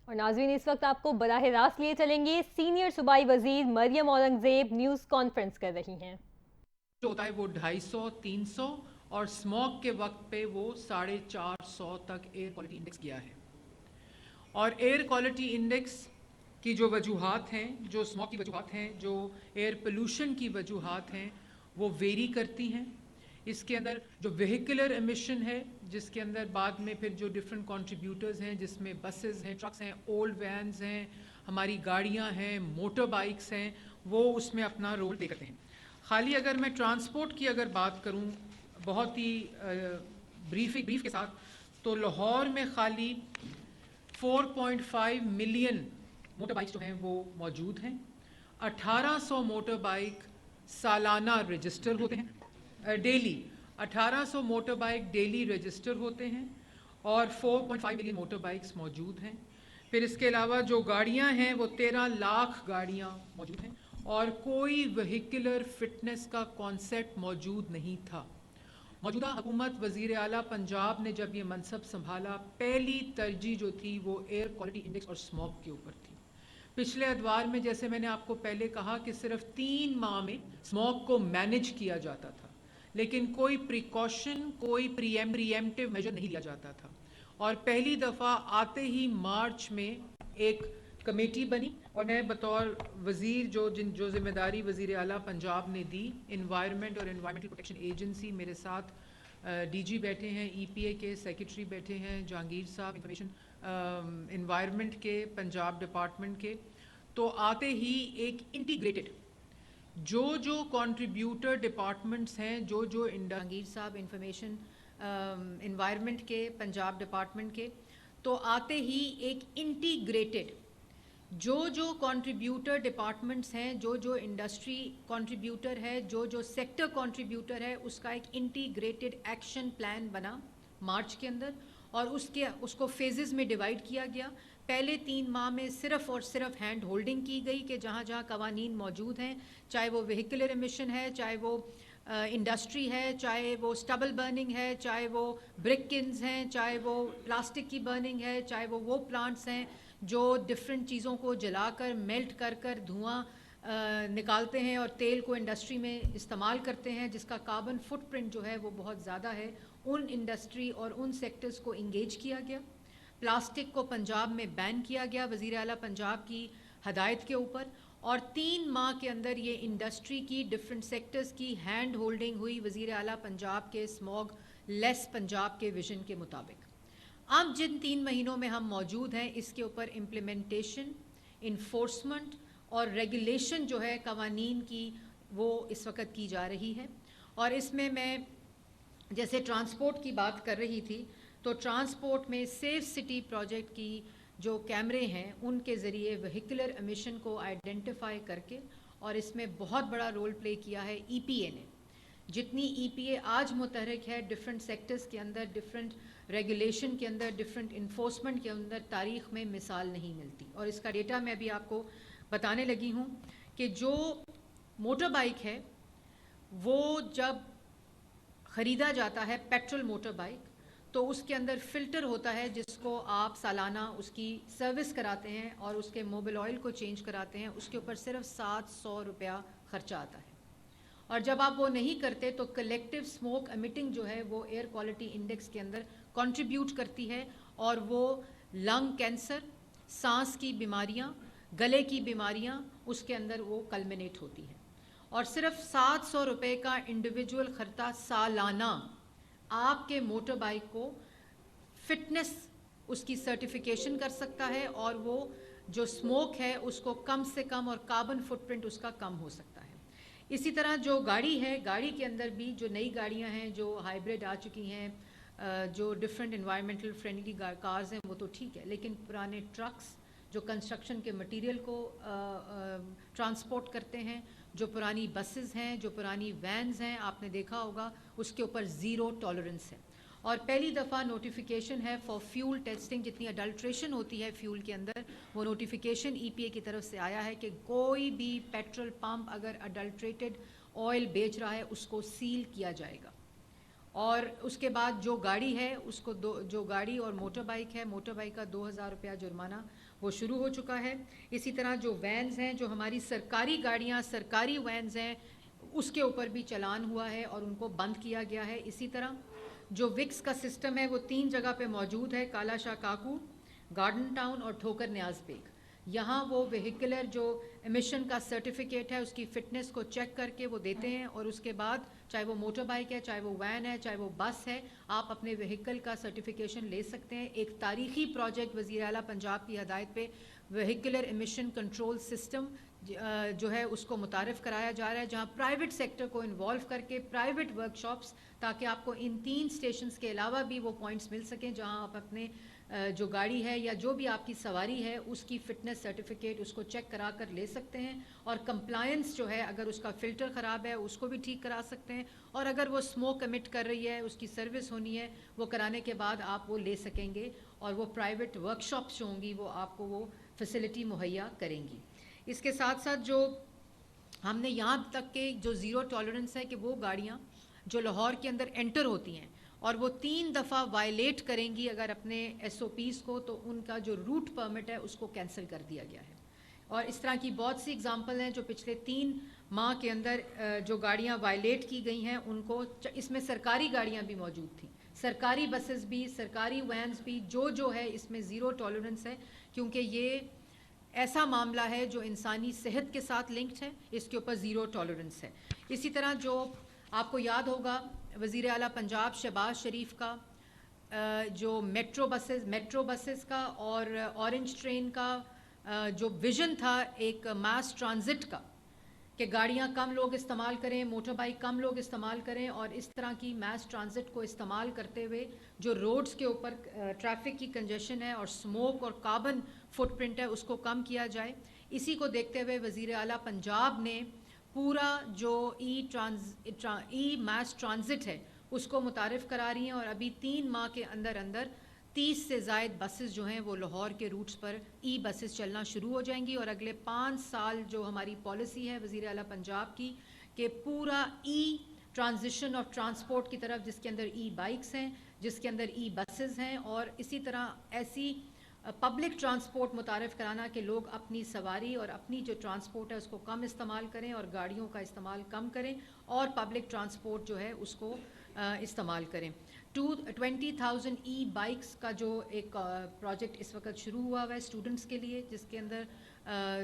اور ناظرین اس وقت آپ کو براہ راست لیے چلیں گے سینئر صوبائی وزیر مریم اورنگزیب نیوز کانفرنس کر رہی ہیں. جو ہوتا ہے وہ 250-300 اور اسموک کے وقت پہ وہ 450 تک ایئر کوالٹی انڈیکس گیا ہے. اور ایئر کوالٹی انڈیکس کی جو وجوہات ہیں، جو اسموک کی وجوہات ہیں، جو ایئر پولوشن کی وجوہات ہیں، وہ ویری کرتی ہیں. اس کے اندر جو وہیکولر ایمیشن ہے، جس کے اندر بعد میں پھر جو ڈفرینٹ کنٹریبیوٹرز ہیں، جس میں بسز ہیں، ٹرکس ہیں، اولڈ وینز ہیں، ہماری گاڑیاں ہیں، موٹر بائکس ہیں، وہ اس میں اپنا رول پلے کرتے ہیں. خالی اگر میں ٹرانسپورٹ کی اگر بات کروں بہت ہی بریف کے ساتھ، تو لاہور میں خالی 4.5 ملین موٹر بائکس جو ہیں وہ موجود ہیں. 1800 موٹر بائک سالانہ رجسٹر ہوتے ہیں، daily 1800 motor bike daily register ہوتے ہیں اور 4.5 ملین موٹر بائکس موجود ہیں. پھر اس کے علاوہ جو گاڑیاں ہیں وہ 13 لاکھ گاڑیاں موجود ہیں اور کوئی وہیکولر فٹنس کا کانسیپٹ موجود نہیں تھا. موجودہ حکومت وزیر اعلیٰ پنجاب نے جب یہ منصب سنبھالا، پہلی ترجیح جو تھی وہ ایئر کوالٹی انڈیکس اور اسموک کے اوپر تھی. پچھلے ادوار میں جیسے میں نے آپ کو پہلے کہا کہ صرف 3 ماہ میں اسموک کو مینج کیا جاتا تھا، لیکن کوئی پریکاشن، کوئی پریمپٹیو میجر نہیں لیا جاتا تھا. اور پہلی دفعہ آتے ہی مارچ میں ایک کمیٹی بنی اور میں بطور وزیر جو ذمہ داری وزیر اعلیٰ پنجاب نے دی، انوائرمنٹ اور انوائرمنٹل پروٹیکشن ایجنسی، میرے ساتھ ڈی جی بیٹھے ہیں، ای پی اے کے سیکرٹری بیٹھے ہیں، جہانگیر صاحب انفارمیشن انوائرمنٹ کے پنجاب ڈپارٹمنٹ کے. تو آتے ہی ایک انٹیگریٹڈ جو کنٹریبیوٹر ڈپارٹمنٹس ہیں، جو جہانگیر صاحب انفارمیشن انوائرمنٹ کے پنجاب ڈپارٹمنٹ کے، تو آتے ہی ایک انٹیگریٹڈ جو کنٹریبیوٹر ڈپارٹمنٹس ہیں، جو انڈسٹری کنٹریبیوٹر ہے، جو سیکٹر کنٹریبیوٹر ہے، اس کا ایک انٹیگریٹڈ ایکشن پلان بنا مارچ کے اندر اور اس کو فیزز میں ڈیوائیڈ کیا گیا. پہلے 3 ماہ میں صرف اور صرف ہینڈ ہولڈنگ کی گئی کہ جہاں جہاں قوانین موجود ہیں، چاہے وہ وہیکولر ایمیشن ہے، چاہے وہ انڈسٹری ہے، چاہے وہ سٹبل برننگ ہے، چاہے وہ برک کنز ہیں، چاہے وہ پلاسٹک کی برننگ ہے، چاہے وہ پلانٹس ہیں جو ڈفرینٹ چیزوں کو جلا کر میلٹ کر دھواں نکالتے ہیں اور تیل کو انڈسٹری میں استعمال کرتے ہیں، جس کا کاربن فٹ پرنٹ جو ہے وہ بہت زیادہ ہے. ان انڈسٹری اور ان سیکٹرز کو انگیج کیا گیا. پلاسٹک کو پنجاب میں بین کیا گیا وزیر اعلیٰ پنجاب کی ہدایت کے اوپر، اور 3 ماہ کے اندر یہ انڈسٹری کی ڈفرینٹ سیکٹرز کی ہینڈ ہولڈنگ ہوئی وزیر اعلیٰ پنجاب کے اسموگ لیس پنجاب کے ویژن کے مطابق. اب جن 3 مہینوں میں ہم موجود ہیں، اس کے اوپر امپلیمنٹیشن، انفورسمنٹ اور ریگولیشن جو ہے قوانین کی، وہ اس وقت کی جا رہی ہے. اور اس میں جیسے ٹرانسپورٹ کی بات کر رہی تھی، تو ٹرانسپورٹ میں سیف سٹی پروجیکٹ کی جو کیمرے ہیں ان کے ذریعے وہیکولر ایمیشن کو آئیڈینٹیفائی کر کے، اور اس میں بہت بڑا رول پلے کیا ہے ای پی اے نے. جتنی ای پی اے آج متحرک ہے ڈفرینٹ سیکٹرز کے اندر، ڈفرینٹ ریگولیشن کے اندر، ڈفرینٹ انفورسمنٹ کے اندر، تاریخ میں مثال نہیں ملتی. اور اس کا ڈیٹا میں ابھی آپ کو بتانے لگی ہوں کہ جو موٹر بائک ہے وہ جب خریدا جاتا ہے پیٹرول موٹر بائک، تو اس کے اندر فلٹر ہوتا ہے جس کو آپ سالانہ اس کی سروس کراتے ہیں اور اس کے موبل آئل کو چینج کراتے ہیں. اس کے اوپر صرف 700 روپیہ خرچہ آتا ہے. اور جب آپ وہ نہیں کرتے تو کلیکٹیو اسموک امیٹنگ جو ہے وہ ایئر کوالٹی انڈیکس کے اندر کنٹریبیوٹ کرتی ہے، اور وہ لنگ کینسر، سانس کی بیماریاں، گلے کی بیماریاں اس کے اندر وہ کلمنیٹ ہوتی ہیں. اور صرف 700 روپے کا انڈیویجول خرچہ سالانہ آپ کے موٹر بائک کو فٹنس اس کی سرٹیفیکیشن کر سکتا ہے، اور وہ جو اسموک ہے اس کو کم سے کم، اور کاربن فٹ پرنٹ اس کا کم ہو سکتا ہے. اسی طرح جو گاڑی ہے، گاڑی کے اندر بھی جو نئی گاڑیاں ہیں، جو ہائیبریڈ آ چکی ہیں، جو ڈفرینٹ انوائرمنٹل فرینڈلی کارز ہیں، وہ تو ٹھیک ہے، لیکن پرانے ٹرکس جو کنسٹرکشن کے مٹیریل کو ٹرانسپورٹ کرتے ہیں، جو پرانی بسز ہیں، جو پرانی وینز ہیں، آپ نے دیکھا ہوگا اس کے اوپر زیرو ٹالرنس ہے. اور پہلی دفعہ نوٹیفیکیشن ہے فار فیول ٹیسٹنگ. جتنی اڈلٹریشن ہوتی ہے فیول کے اندر، وہ نوٹیفیکیشن ای پی اے کی طرف سے آیا ہے کہ کوئی بھی پیٹرول پمپ اگر اڈلٹریٹڈ آئل بیچ رہا ہے اس کو سیل کیا جائے گا. اور اس کے بعد جو گاڑی ہے اس کو جو گاڑی اور موٹر بائک ہے، موٹر بائک کا 2000 روپیہ جرمانہ وہ شروع ہو چکا ہے. اسی طرح جو وینز ہیں, جو ہماری سرکاری گاڑیاں, سرکاری وینز ہیں, اس کے اوپر بھی چلان ہوا ہے اور ان کو بند کیا گیا ہے. اسی طرح جو وکس کا سسٹم ہے وہ 3 جگہ پہ موجود ہے, کالا شاہ کاکو, گارڈن ٹاؤن اور ٹھوکر نیاز بیگ. یہاں وہ وہیکولر جو ایمیشن کا سرٹیفکیٹ ہے اس کی فٹنس کو چیک کر کے وہ دیتے ہیں, اور اس کے بعد چاہے وہ موٹر بائک ہے, چاہے وہ وین ہے, چاہے وہ بس ہے, آپ اپنے وہیکل کا سرٹیفکیشن لے سکتے ہیں. ایک تاریخی پروجیکٹ وزیر اعلیٰ پنجاب کی ہدایت پہ وہیکولر ایمیشن کنٹرول سسٹم جو ہے اس کو متعارف کرایا جا رہا ہے, جہاں پرائیویٹ سیکٹر کو انوالو کر کے پرائیویٹ ورک شاپس, تاکہ آپ کو ان 3 اسٹیشنز کے علاوہ بھی وہ پوائنٹس مل سکیں جہاں آپ اپنے جو گاڑی ہے یا جو بھی آپ کی سواری ہے اس کی فٹنس سرٹیفکیٹ اس کو چیک کرا کر لے سکتے ہیں. اور کمپلائنس جو ہے, اگر اس کا فلٹر خراب ہے اس کو بھی ٹھیک کرا سکتے ہیں, اور اگر وہ اسموک امٹ کر رہی ہے, اس کی سروس ہونی ہے, وہ کرانے کے بعد آپ وہ لے سکیں گے, اور وہ پرائیویٹ ورک شاپس جو ہوں گی وہ آپ کو وہ فیسلٹی مہیا کریں گی. اس کے ساتھ ساتھ جو ہم نے یہاں تک کہ جو زیرو ٹالرنس ہے کہ وہ گاڑیاں جو لاہور کے اندر انٹر ہوتی ہیں اور وہ 3 دفعہ وائلیٹ کریں گی اگر اپنے ایس او پیز کو, تو ان کا جو روٹ پرمٹ ہے اس کو کینسل کر دیا گیا ہے. اور اس طرح کی بہت سی اگزامپل ہیں جو پچھلے 3 ماہ کے اندر جو گاڑیاں وائلیٹ کی گئی ہیں ان کو, اس میں سرکاری گاڑیاں بھی موجود تھیں, سرکاری بسز بھی, سرکاری وینز بھی, جو ہے اس میں زیرو ٹالرنس ہے, کیونکہ یہ ایسا معاملہ ہے جو انسانی صحت کے ساتھ لنکڈ ہے, اس کے اوپر زیرو ٹالرنس ہے. اسی طرح جو آپ کو یاد ہوگا وزیر اعلیٰ پنجاب شہباز شریف کا جو میٹرو بسز کا اور اورنج ٹرین کا جو ویژن تھا ایک ماس ٹرانزٹ کا, کہ گاڑیاں کم لوگ استعمال کریں, موٹر بائک کم لوگ استعمال کریں, اور اس طرح کی میس ٹرانزٹ کو استعمال کرتے ہوئے جو روڈز کے اوپر ٹریفک کی کنجیشن ہے اور سموک اور کاربن فٹ پرنٹ ہے اس کو کم کیا جائے. اسی کو دیکھتے ہوئے وزیر اعلیٰ پنجاب نے پورا جو ای میس ٹرانزٹ ہے اس کو متعارف کرا رہی ہیں, اور ابھی 3 ماہ کے اندر 30 سے زائد بسز جو ہیں وہ لاہور کے روٹس پر ای بسز چلنا شروع ہو جائیں گی. اور اگلے 5 سال جو ہماری پالیسی ہے وزیر اعلیٰ پنجاب کی کہ پورا ای ٹرانزیشن آف ٹرانسپورٹ کی طرف, جس کے اندر ای بائکس ہیں, جس کے اندر ای بسز ہیں, اور اسی طرح ایسی پبلک ٹرانسپورٹ متعارف کرانا کہ لوگ اپنی سواری اور اپنی جو ٹرانسپورٹ ہے اس کو کم استعمال کریں اور گاڑیوں کا استعمال کم کریں اور پبلک ٹرانسپورٹ جو ہے اس کو استعمال کریں. 20,000 ای بائکس کا جو ایک پروجیکٹ اس وقت شروع ہوا ہے اسٹوڈنٹس کے لیے, جس کے اندر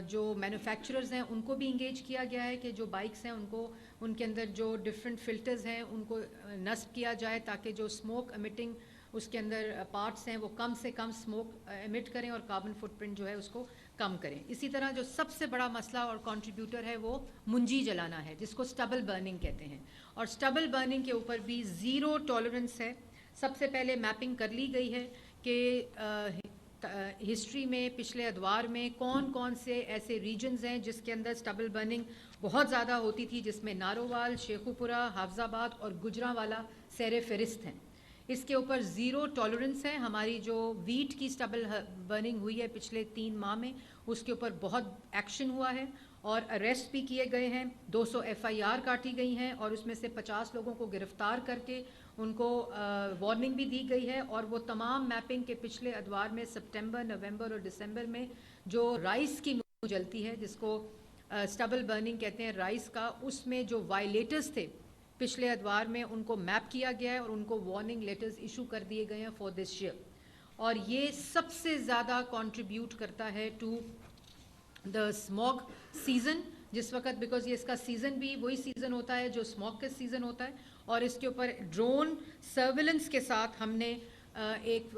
جو مینوفیکچررز ہیں ان کو بھی انگیج کیا گیا ہے کہ جو بائکس ہیں ان کے اندر جو ڈفرینٹ فلٹرز ہیں ان کو نصب کیا جائے تاکہ جو اسموک امیٹنگ اس کے اندر پارٹس ہیں وہ کم سے کم اسموک ایمٹ کریں اور کاربن فٹ پرنٹ جو ہے اس کو کم کریں. اسی طرح جو سب سے بڑا مسئلہ اور کنٹریبیوٹر ہے وہ منجی جلانا ہے, جس کو سٹبل برننگ کہتے ہیں, اور سٹبل برننگ کے اوپر بھی زیرو ٹالرنس ہے. سب سے پہلے میپنگ کر لی گئی ہے کہ ہسٹری میں پچھلے ادوار میں کون سے ایسے ریجنز ہیں جس کے اندر سٹبل برننگ بہت زیادہ ہوتی تھی, جس میں نارووال, شیخوپورہ, حافظ آباد اور گجرانوالہ سیر فہرست ہیں. اس کے اوپر زیرو ٹالرنس ہے. ہماری جو ویٹ کی سٹبل برننگ ہوئی ہے پچھلے 3 ماہ میں اس کے اوپر بہت ایکشن ہوا ہے اور اریسٹ بھی کیے گئے ہیں, 200 FIR کاٹی گئی ہیں, اور اس میں سے 50 لوگوں کو گرفتار کر کے ان کو وارننگ بھی دی گئی ہے. اور وہ تمام میپنگ کے پچھلے ادوار میں سپٹمبر, نومبر اور دسمبر میں جو رائس کی جلتی ہے جس کو سٹبل برننگ کہتے ہیں رائس کا, اس میں جو وائلیٹرز تھے پچھلے ادوار میں ان کو میپ کیا گیا ہے اور ان کو وارننگ لیٹرز ایشو کر دیے گئے ہیں فار دس ایئر. اور یہ سب سے زیادہ کنٹریبیوٹ کرتا ہے ٹو دا اسموگ سیزن جس وقت, بیکاز یہ اس کا سیزن بھی وہی سیزن ہوتا ہے جو اسموگ کا سیزن ہوتا ہے. اور اس کے اوپر ڈرون سرویلنس کے ساتھ ہم نے ایک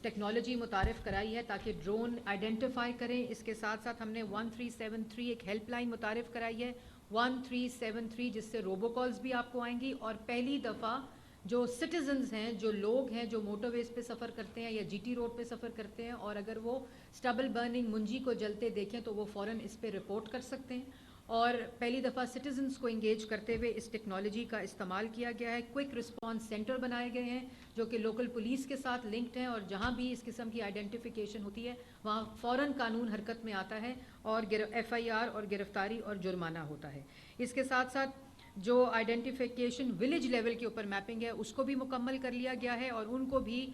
ٹیکنالوجی متعارف کرائی ہے تاکہ ڈرون آئیڈینٹیفائی کریں. اس کے ساتھ ساتھ ہم نے 1373 ایک ہیلپ لائن متعارف کرائی ہے 1373, جس سے روبو کالز بھی آپ کو آئیں گی. اور پہلی دفعہ جو سٹیزنز ہیں, جو لوگ ہیں جو موٹر ویز پہ سفر کرتے ہیں یا جی ٹی روڈ پہ سفر کرتے ہیں, اور اگر وہ سٹبل برننگ منجی کو جلتے دیکھیں تو وہ فوراً اس پہ رپورٹ کر سکتے ہیں. اور پہلی دفعہ سٹیزنز کو انگیج کرتے ہوئے اس ٹیکنالوجی کا استعمال کیا گیا ہے. کوئک رسپانس سینٹر بنائے گئے ہیں جو کہ لوکل پولیس کے ساتھ لنکڈ ہیں, اور جہاں بھی اس قسم کی آئیڈینٹیفیکیشن ہوتی ہے وہاں فوراً قانون حرکت میں آتا ہے اور FIR اور گرفتاری اور جرمانہ ہوتا ہے. اس کے ساتھ ساتھ جو آئیڈینٹیفیکیشن ولیج لیول کے اوپر میپنگ ہے اس کو بھی مکمل کر لیا گیا ہے, اور ان کو بھی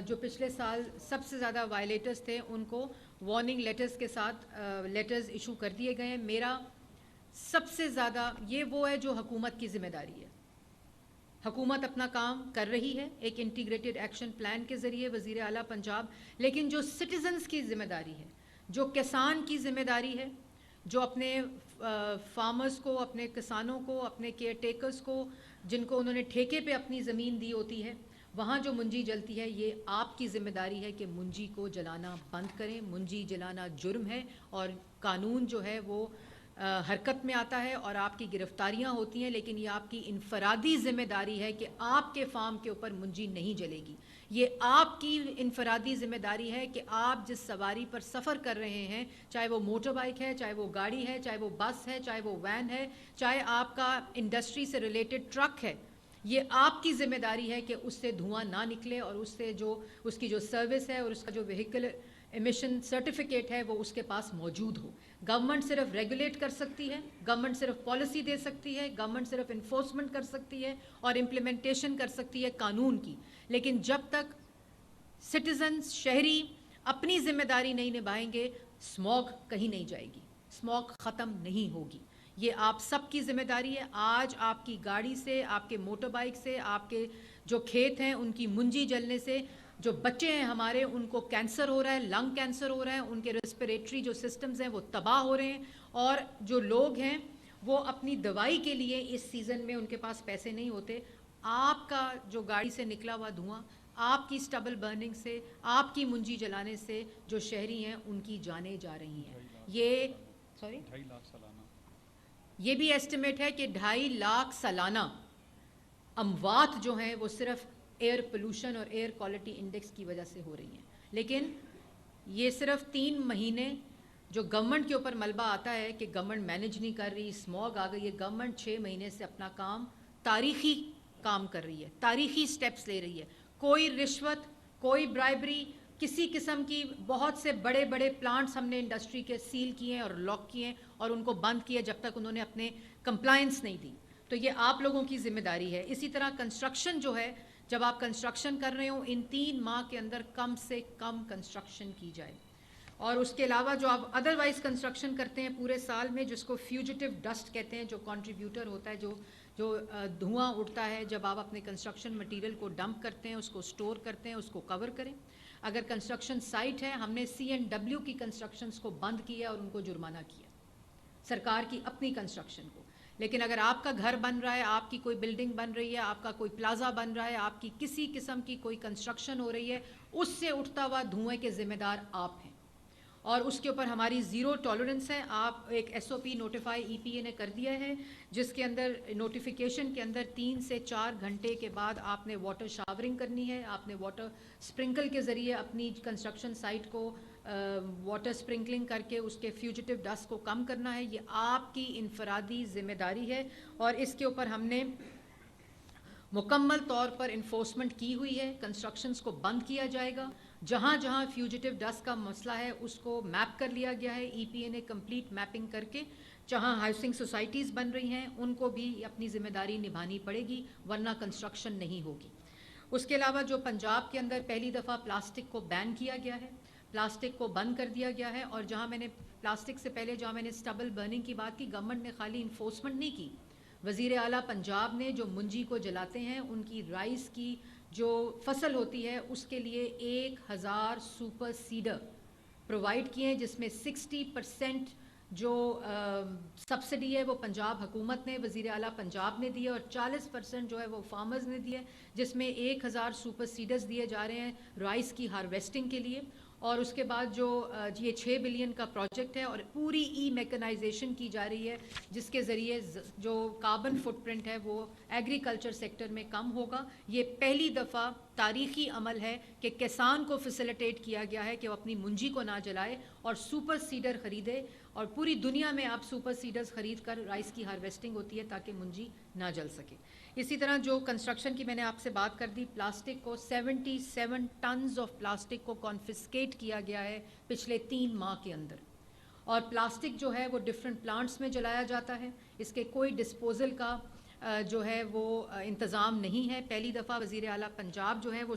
جو پچھلے سال سب سے زیادہ وائلیٹرز تھے ان کو وارننگ لیٹرز کے ساتھ لیٹرز ایشو کر دیے گئے ہیں. میرا سب سے زیادہ یہ وہ ہے جو حکومت کی ذمہ داری ہے. حکومت اپنا کام کر رہی ہے ایک انٹیگریٹڈ ایکشن پلان کے ذریعے وزیر اعلیٰ پنجاب, لیکن جو سٹیزنز کی ذمہ داری ہے, جو کسان کی ذمہ داری ہے, جو اپنے فارمرز کو, اپنے کسانوں کو, اپنے کیئر ٹیکرز کو, جن کو انہوں نے ٹھیکے پہ اپنی زمین دی ہوتی ہے, وہاں جو منجی جلتی ہے, یہ آپ کی ذمہ داری ہے کہ منجی کو جلانا بند کریں. منجی جلانا جرم ہے اور قانون جو ہے وہ حرکت میں آتا ہے اور آپ کی گرفتاریاں ہوتی ہیں, لیکن یہ آپ کی انفرادی ذمہ داری ہے کہ آپ کے فارم کے اوپر منجی نہیں جلے گی. یہ آپ کی انفرادی ذمہ داری ہے کہ آپ جس سواری پر سفر کر رہے ہیں, چاہے وہ موٹر بائک ہے, چاہے وہ گاڑی ہے, چاہے وہ بس ہے, چاہے وہ وین ہے, چاہے آپ کا انڈسٹری سے ریلیٹڈ ٹرک ہے, یہ آپ کی ذمہ داری ہے کہ اس سے دھواں نہ نکلے اور اس سے جو اس کی جو سروس ہے اور اس کا جو وہیکل ایمیشن سرٹیفکیٹ ہے وہ اس کے پاس موجود ہو. گورنمنٹ صرف ریگولیٹ کر سکتی ہے, گورنمنٹ صرف پالیسی دے سکتی ہے, گورنمنٹ صرف انفورسمنٹ کر سکتی ہے اور امپلیمنٹیشن کر سکتی ہے قانون کی, لیکن جب تک سٹیزنز, شہری اپنی ذمہ داری نہیں نبھائیں گے, اسموگ کہیں نہیں جائے گی, اسموگ ختم نہیں ہوگی. یہ آپ سب کی ذمہ داری ہے. آج آپ کی گاڑی سے, آپ کے موٹر بائک سے, آپ کے جو کھیت ہیں ان کی منجی جلنے سے جو بچے ہیں ہمارے, ان کو کینسر ہو رہا ہے, لنگ کینسر ہو رہا ہے, ان کے ریسپریٹری جو سسٹمز ہیں وہ تباہ ہو رہے ہیں, اور جو لوگ ہیں وہ اپنی دوائی کے لیے اس سیزن میں ان کے پاس پیسے نہیں ہوتے. آپ کا جو گاڑی سے نکلا ہوا دھواں, آپ کی سٹبل برننگ سے, آپ کی منجی جلانے سے جو شہری ہیں ان کی جانیں جا رہی ہیں. یہ 2.5 لاکھ سالانہ, یہ بھی ایسٹیمیٹ ہے کہ 2.5 لاکھ سالانہ اموات جو ہیں وہ صرف ایئر پولوشن اور ایئر کوالٹی انڈیکس کی وجہ سے ہو رہی ہیں. لیکن یہ صرف 3 مہینے جو گورنمنٹ کے اوپر ملبہ آتا ہے کہ گورنمنٹ مینج نہیں کر رہی, اسموگ آ گئی ہے, گورنمنٹ 6 مہینے سے اپنا کام, تاریخی کام کر رہی ہے, تاریخی سٹیپس لے رہی ہے. کوئی رشوت, کوئی برائبری, کسی قسم کی, بہت سے بڑے بڑے پلانٹس ہم نے انڈسٹری کے سیل کیے ہیں اور لاک کیے ہیں اور ان کو بند کیا جب تک انہوں نے اپنے کمپلائنس نہیں دی. تو یہ آپ لوگوں کی ذمہ داری ہے. اسی طرح کنسٹرکشن جو ہے, جب آپ کنسٹرکشن کر رہے ہوں, ان 3 ماہ کے اندر کم سے کم کنسٹرکشن کی جائے. اور اس کے علاوہ جو آپ ادروائز کنسٹرکشن کرتے ہیں پورے سال میں, جس کو فیوجیٹیو ڈسٹ کہتے ہیں, جو کنٹریبیوٹر ہوتا ہے, جو دھواں اٹھتا ہے جب آپ اپنے کنسٹرکشن مٹیریل کو ڈمپ کرتے ہیں, اس کو سٹور کرتے ہیں, اس کو کور کریں. اگر کنسٹرکشن سائٹ ہے, ہم نے C&W کی کنسٹرکشنز کو بند کیا اور ان کو جرمانہ کیا, سرکار کی اپنی کنسٹرکشن کو. لیکن اگر آپ کا گھر بن رہا ہے, آپ کی کوئی بلڈنگ بن رہی ہے, آپ کا کوئی پلازا بن رہا ہے, آپ کی کسی قسم کی کوئی کنسٹرکشن ہو رہی ہے, اس سے اٹھتا ہوا دھوئیں کے ذمہ دار آپ ہیں, اور اس کے اوپر ہماری زیرو ٹالرنس ہے. آپ ایک SOP نوٹیفائی EPA نے کر دیا ہے, جس کے اندر نوٹیفیکیشن کے اندر 3 سے 4 گھنٹے کے بعد آپ نے واٹر شاورنگ کرنی ہے, آپ نے واٹر سپرنکل کے ذریعے اپنی کنسٹرکشن سائٹ کو واٹر سپرنکلنگ کر کے اس کے فیوجیٹیو ڈسٹ کو کم کرنا ہے. یہ آپ کی انفرادی ذمہ داری ہے اور اس کے اوپر ہم نے مکمل طور پر انفورسمنٹ کی ہوئی ہے. کنسٹرکشنز کو بند کیا جائے گا. جہاں جہاں فیوجیٹیو ڈسٹ کا مسئلہ ہے اس کو میپ کر لیا گیا ہے. EPA نے کمپلیٹ میپنگ کر کے, جہاں ہاؤسنگ سوسائٹیز بن رہی ہیں ان کو بھی اپنی ذمہ داری نبھانی پڑے گی, ورنہ کنسٹرکشن نہیں ہوگی. اس کے علاوہ جو پنجاب کے اندر پہلی دفعہ پلاسٹک کو بین کیا گیا ہے, پلاسٹک کو بند کر دیا گیا ہے, اور جہاں میں نے پلاسٹک سے پہلے جہاں میں نے سٹبل برننگ کی بات کی, گورنمنٹ نے خالی انفورسمنٹ نہیں کی, وزیر اعلیٰ پنجاب نے جو منجی کو جلاتے ہیں ان کی رائس کی جو فصل ہوتی ہے اس کے لیے 1000 سپر سیڈر پرووائڈ کیے ہیں, جس میں 60% جو سبسڈی ہے وہ پنجاب حکومت نے, وزیر اعلیٰ پنجاب نے دی ہے, اور 40% جو ہے وہ فارمرز نے دی ہے, جس میں 1000 سپر سیڈرز دیے جا رہے ہیں رائس کی ہارویسٹنگ کے لیے. اور اس کے بعد جو یہ 6 بلین کا پروجیکٹ ہے اور پوری میکنائزیشن کی جا رہی ہے, جس کے ذریعے جو کاربن فٹ پرنٹ ہے وہ ایگریکلچر سیکٹر میں کم ہوگا. یہ پہلی دفعہ تاریخی عمل ہے کہ کسان کو فیسیلیٹیٹ کیا گیا ہے کہ وہ اپنی منجی کو نہ جلائے اور سپر سیڈر خریدے, اور پوری دنیا میں آپ سپر سیڈرز خرید کر رائس کی ہارویسٹنگ ہوتی ہے تاکہ منجی نہ جل سکے. اسی طرح جو کنسٹرکشن کی میں نے آپ سے بات کر دی, پلاسٹک کو 77 ٹنز آف پلاسٹک کو کانفسکیٹ کیا گیا ہے پچھلے 3 ماہ کے اندر, اور پلاسٹک جو ہے وہ ڈفرینٹ پلانٹس میں جلایا جاتا ہے, اس کے کوئی ڈسپوزل کا جو ہے وہ انتظام نہیں ہے. پہلی دفعہ وزیر اعلیٰ پنجاب جو ہے وہ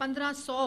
1500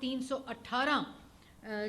318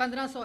1500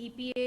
EPA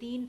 3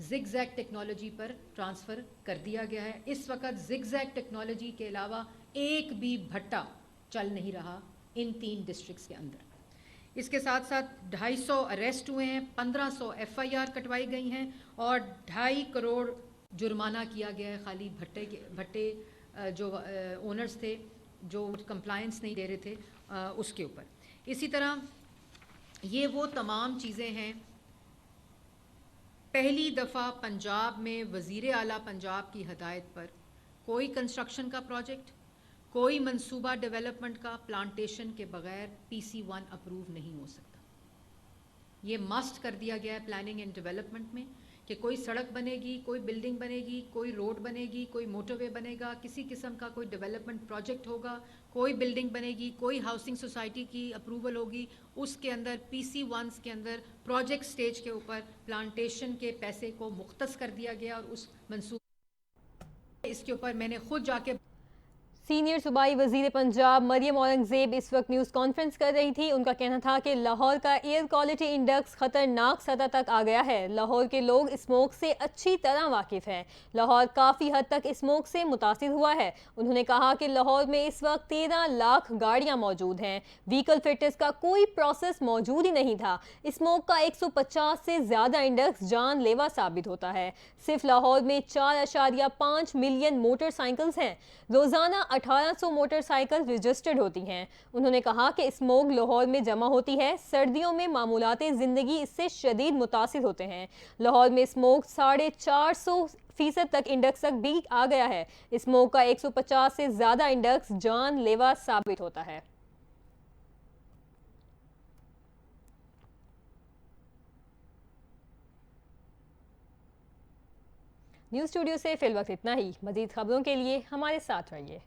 زگ زیگ ٹیکنالوجی پر ٹرانسفر کر دیا گیا ہے. اس وقت زگ زیگ ٹیکنالوجی کے علاوہ ایک بھی بھٹا چل نہیں رہا ان 3 ڈسٹرکٹس کے اندر. اس کے ساتھ ساتھ 250 اریسٹ ہوئے ہیں, 1500 FIR کٹوائی گئی ہیں اور 2.5 کروڑ جرمانہ کیا گیا ہے خالی بھٹے جو اونرز تھے جو کمپلائنس نہیں دے رہے تھے اس کے اوپر. اسی طرح یہ وہ تمام چیزیں ہیں. پہلی دفعہ پنجاب میں وزیر اعلیٰ پنجاب کی ہدایت پر کوئی کنسٹرکشن کا پروجیکٹ, کوئی منصوبہ ڈیولپمنٹ کا پلانٹیشن کے بغیر PC1 اپروو نہیں ہو سکتا. یہ مسٹ کر دیا گیا ہے پلاننگ اینڈ ڈیولپمنٹ میں کہ کوئی سڑک بنے گی, کوئی بلڈنگ بنے گی, کوئی روڈ بنے گی, کوئی موٹر وے بنے گا, کسی قسم کا کوئی ڈیولپمنٹ پروجیکٹ ہوگا, کوئی بلڈنگ بنے گی, کوئی ہاؤسنگ سوسائٹی کی اپروول ہوگی, اس کے اندر PC1 کے اندر پروجیکٹ سٹیج کے اوپر پلانٹیشن کے پیسے کو مختص کر دیا گیا. اور اس منصوبے اس کے اوپر میں نے خود جا کے سینئر صوبائی وزیر پنجاب مریم اورنگزیب اس وقت نیوز کانفرنس کر رہی تھی. ان کا کہنا تھا کہ لاہور کا ایئر کوالٹی انڈیکس خطرناک سطح تک آ گیا ہے. لاہور کے لوگ اسموک سے اچھی طرح واقف ہیں. لاہور کافی حد تک اسموک سے متاثر ہوا ہے. انہوں نے کہا کہ لاہور میں اس وقت 13 لاکھ گاڑیاں موجود ہیں. ویکل فٹنس کا کوئی پروسیس موجود ہی نہیں تھا. اسموک کا 150 سے زیادہ انڈیکس جان لیوا ثابت ہوتا ہے. صرف لاہور میں 4.5 ملین موٹر سائیکلز ہیں. روزانہ 1800 موٹر سائیکل رجسٹرڈ ہوتی ہیں. انہوں نے کہا کہ اسموگ لاہور میں جمع ہوتی ہے. سردیوں میں معمولات زندگی اس سے شدید متاثر ہوتے ہیں. لاہور میں اسموگ 450% تک انڈیکس تک بھی آ گیا ہے. اسموگ کا 150 سے زیادہ انڈیکس جان لیوا ثابت ہوتا ہے. نیوز اسٹوڈیو سے فی الوقت اتنا ہی. مزید خبروں کے لیے ہمارے ساتھ رہیے.